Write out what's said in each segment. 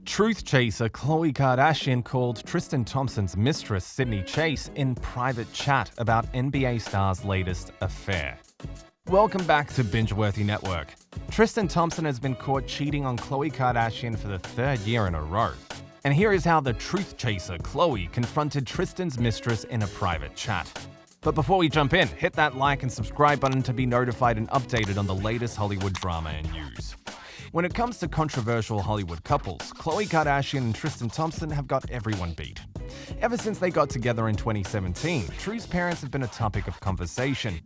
Truth chaser Khloe Kardashian called Tristan Thompson's mistress, Sydney Chase, in private chat about NBA star's latest affair. Welcome back to Binge-Worthy Network. Tristan Thompson has been caught cheating on Khloe Kardashian for the third year in a row. And here is how the truth chaser Khloe confronted Tristan's mistress in a private chat. But before we jump in, hit that like and subscribe button to be notified and updated on the latest Hollywood drama and news. When it comes to controversial Hollywood couples, Khloe Kardashian and Tristan Thompson have got everyone beat. Ever since they got together in 2017, True's parents have been a topic of conversation,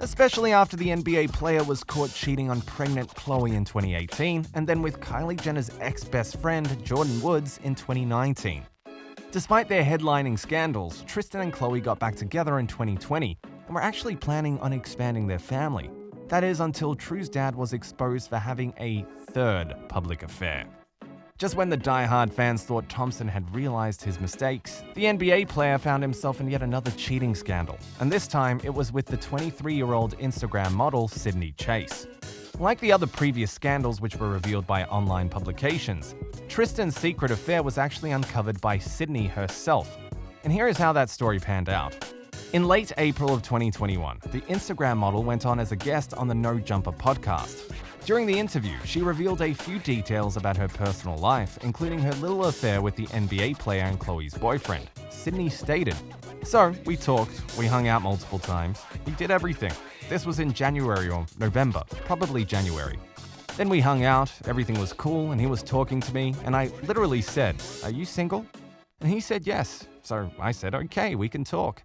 especially after the NBA player was caught cheating on pregnant Khloe in 2018 and then with Kylie Jenner's ex-best friend Jordyn Woods in 2019. Despite their headlining scandals, Tristan and Khloe got back together in 2020 and were actually planning on expanding their family. That is, until True's dad was exposed for having a third public affair. Just when the die-hard fans thought Thompson had realized his mistakes, the NBA player found himself in yet another cheating scandal, and this time it was with the 23-year-old Instagram model Sydney Chase. Like the other previous scandals which were revealed by online publications, Tristan's secret affair was actually uncovered by Sydney herself, and here is how that story panned out. In late April of 2021, the Instagram model went on as a guest on the No Jumper podcast. During the interview, she revealed a few details about her personal life, including her little affair with the NBA player and Khloe's boyfriend. Sydney stated, "So, we talked, we hung out multiple times, we did everything. This was in January or November, probably January. Then we hung out, everything was cool, and he was talking to me, and I literally said, 'Are you single?' And he said yes. So I said, 'Okay, we can talk.'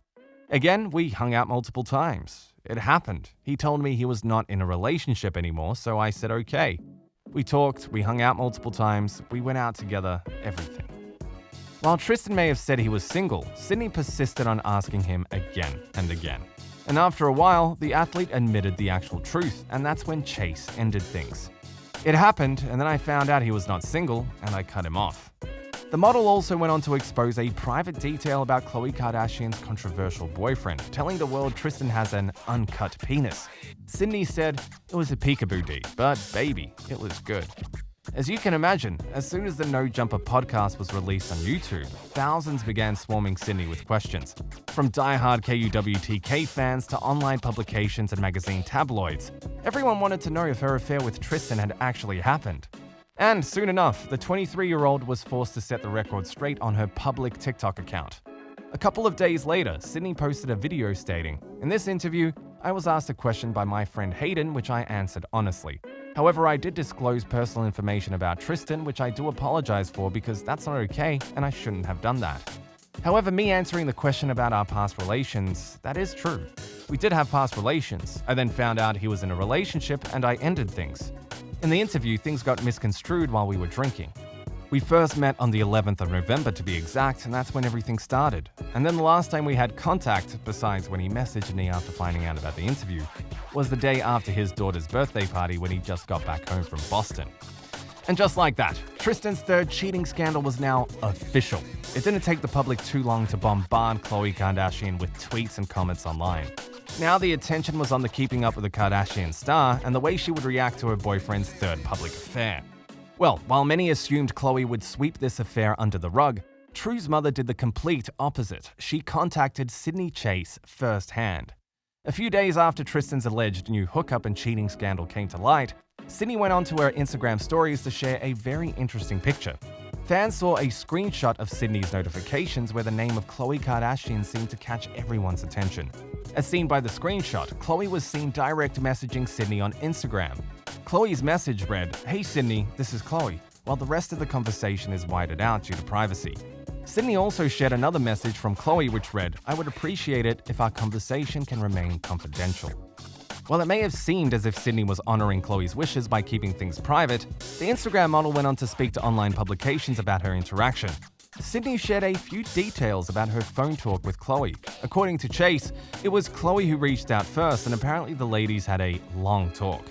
Again, we hung out multiple times. It happened. He told me he was not in a relationship anymore, so I said okay. We talked, we hung out multiple times, we went out together, everything." While Tristan may have said he was single, Sydney persisted on asking him again and again. And after a while, the athlete admitted the actual truth, and that's when Chase ended things. It happened, and then I found out he was not single, and I cut him off. The model also went on to expose a private detail about Khloe Kardashian's controversial boyfriend, telling the world Tristan has an uncut penis. Sydney said, "It was a peekaboo D, but baby, it was good." As you can imagine, as soon as the No Jumper podcast was released on YouTube, thousands began swarming Sydney with questions. From die-hard KUWTK fans to online publications and magazine tabloids, everyone wanted to know if her affair with Tristan had actually happened. And soon enough, the 23-year-old was forced to set the record straight on her public TikTok account. A couple of days later, Sydney posted a video stating, "In this interview, I was asked a question by my friend Hayden, which I answered honestly. However, I did disclose personal information about Tristan, which I do apologize for because that's not okay and I shouldn't have done that. However, me answering the question about our past relations, that is true. We did have past relations. I then found out he was in a relationship and I ended things. In the interview, things got misconstrued while we were drinking. We first met on the 11th of November to be exact, and that's when everything started. And then the last time we had contact, besides when he messaged me after finding out about the interview, was the day after his daughter's birthday party when he just got back home from Boston." And just like that, Tristan's third cheating scandal was now official. It didn't take the public too long to bombard Khloe Kardashian with tweets and comments online. Now the attention was on the Keeping Up with the Kardashian star and the way she would react to her boyfriend's third public affair. Well, while many assumed Khloe would sweep this affair under the rug, True's mother did the complete opposite. She contacted Sydney Chase firsthand. A few days after Tristan's alleged new hookup and cheating scandal came to light, Sydney went onto her Instagram stories to share a very interesting picture. Fans saw a screenshot of Sydney's notifications where the name of Khloe Kardashian seemed to catch everyone's attention. As seen by the screenshot, Khloe was seen direct messaging Sydney on Instagram. Khloe's message read, "Hey Sydney, this is Khloe," while the rest of the conversation is whited out due to privacy. Sydney also shared another message from Khloe which read, "I would appreciate it if our conversation can remain confidential." While it may have seemed as if Sydney was honoring Khloe's wishes by keeping things private, the Instagram model went on to speak to online publications about her interaction. Sydney shared a few details about her phone talk with Khloe. According to Chase, it was Khloe who reached out first, and apparently the ladies had a long talk.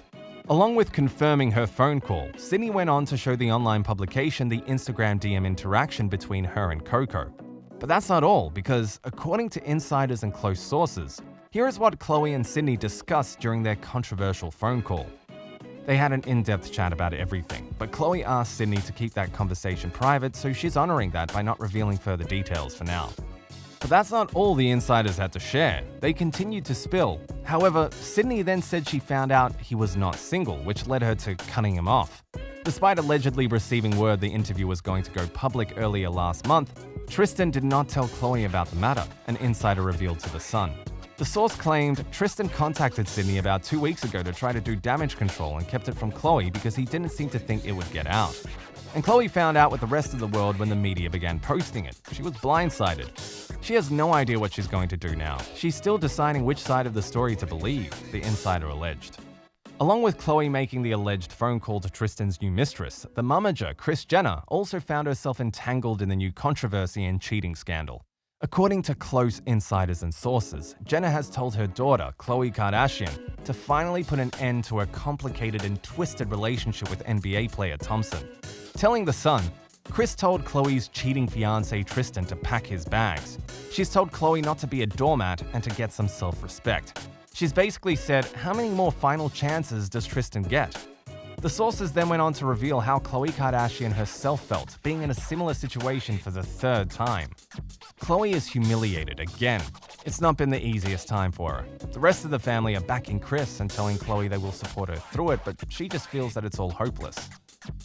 Along with confirming her phone call, Sydney went on to show the online publication the Instagram DM interaction between her and Coco. But that's not all, because according to insiders and close sources, here is what Khloe and Sydney discussed during their controversial phone call. They had an in-depth chat about everything, but Khloe asked Sydney to keep that conversation private, so she's honoring that by not revealing further details for now. But that's not all the insiders had to share. They continued to spill. However, Sydney then said she found out he was not single, which led her to cutting him off. Despite allegedly receiving word the interview was going to go public earlier last month, Tristan did not tell Khloe about the matter, an insider revealed to The Sun. The source claimed Tristan contacted Sydney about 2 weeks ago to try to do damage control and kept it from Khloe because he didn't seem to think it would get out. And Khloe found out with the rest of the world when the media began posting it. She was blindsided. She has no idea what she's going to do now. She's still deciding which side of the story to believe, the insider alleged. Along with Khloe making the alleged phone call to Tristan's new mistress, the momager Kris Jenner also found herself entangled in the new controversy and cheating scandal. According to close insiders and sources, Jenner has told her daughter, Khloe Kardashian, to finally put an end to her complicated and twisted relationship with NBA player Thompson. Telling The Sun, Kris told Khloe's cheating fiancé Tristan to pack his bags. She's told Khloe not to be a doormat and to get some self-respect. She's basically said, how many more final chances does Tristan get? The sources then went on to reveal how Khloe Kardashian herself felt, being in a similar situation for the third time. Khloe is humiliated again. It's not been the easiest time for her. The rest of the family are backing Kris and telling Khloe they will support her through it, but she just feels that it's all hopeless.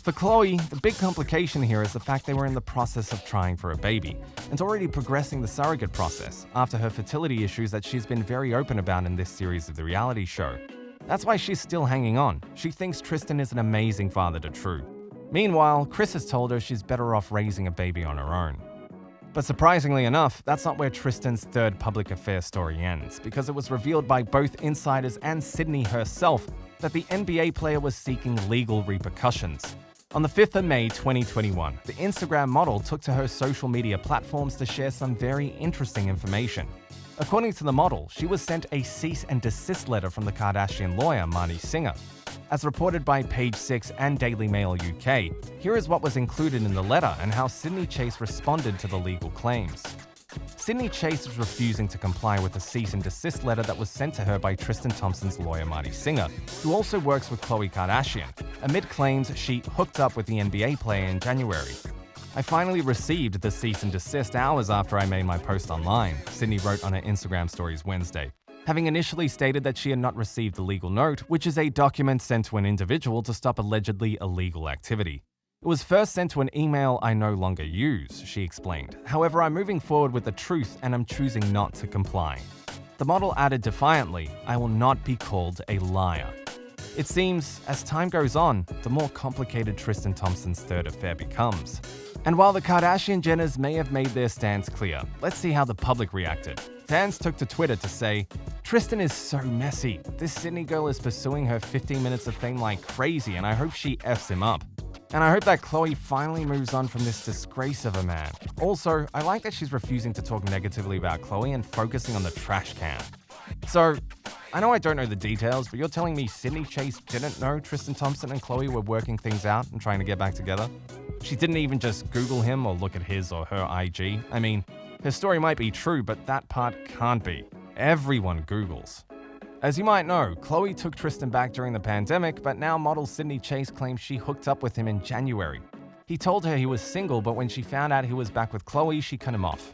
For Khloe, the big complication here is the fact they were in the process of trying for a baby, and already progressing the surrogate process after her fertility issues that she's been very open about in this series of the reality show. That's why she's still hanging on. She thinks Tristan is an amazing father to True. Meanwhile, Kris has told her she's better off raising a baby on her own. But surprisingly enough, that's not where Tristan's third public affair story ends, because it was revealed by both insiders and Sydney herself that the NBA player was seeking legal repercussions. On the 5th of May 2021, the Instagram model took to her social media platforms to share some very interesting information. According to the model, she was sent a cease and desist letter from the Kardashian lawyer Marnie Singer. As reported by Page 6 and Daily Mail UK, here is what was included in the letter and how Sydney Chase responded to the legal claims. Sydney Chase is refusing to comply with a cease and desist letter that was sent to her by Tristan Thompson's lawyer Marnie Singer, who also works with Khloe Kardashian, amid claims she hooked up with the NBA player in January. I finally received the cease and desist hours after I made my post online, Sydney wrote on her Instagram stories Wednesday, having initially stated that she had not received the legal note, which is a document sent to an individual to stop allegedly illegal activity. It was first sent to an email I no longer use, she explained. However, I'm moving forward with the truth and I'm choosing not to comply. The model added defiantly, I will not be called a liar. It seems, as time goes on, the more complicated Tristan Thompson's third affair becomes. And while the Kardashian-Jenners may have made their stance clear, let's see how the public reacted. Fans took to Twitter to say, Tristan is so messy. This Sydney girl is pursuing her 15 minutes of fame like crazy and I hope she F's him up. And I hope that Khloe finally moves on from this disgrace of a man. Also, I like that she's refusing to talk negatively about Khloe and focusing on the trash can. So, I know I don't know the details, but you're telling me Sydney Chase didn't know Tristan Thompson and Khloe were working things out and trying to get back together? She didn't even just Google him or look at his or her IG. I mean, her story might be true, but that part can't be. Everyone Googles. As you might know, Khloe took Tristan back during the pandemic, but now model Sydney Chase claims she hooked up with him in January. He told her he was single, but when she found out he was back with Khloe, she cut him off.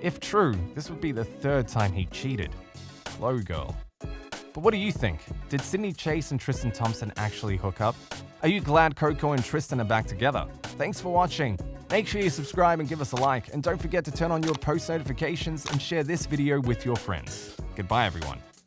If true, this would be the third time he cheated. Khloe girl. But what do you think? Did Sydney Chase and Tristan Thompson actually hook up? Are you glad Coco and Tristan are back together? Thanks for watching. Make sure you subscribe and give us a like, and don't forget to turn on your post notifications and share this video with your friends. Goodbye, everyone.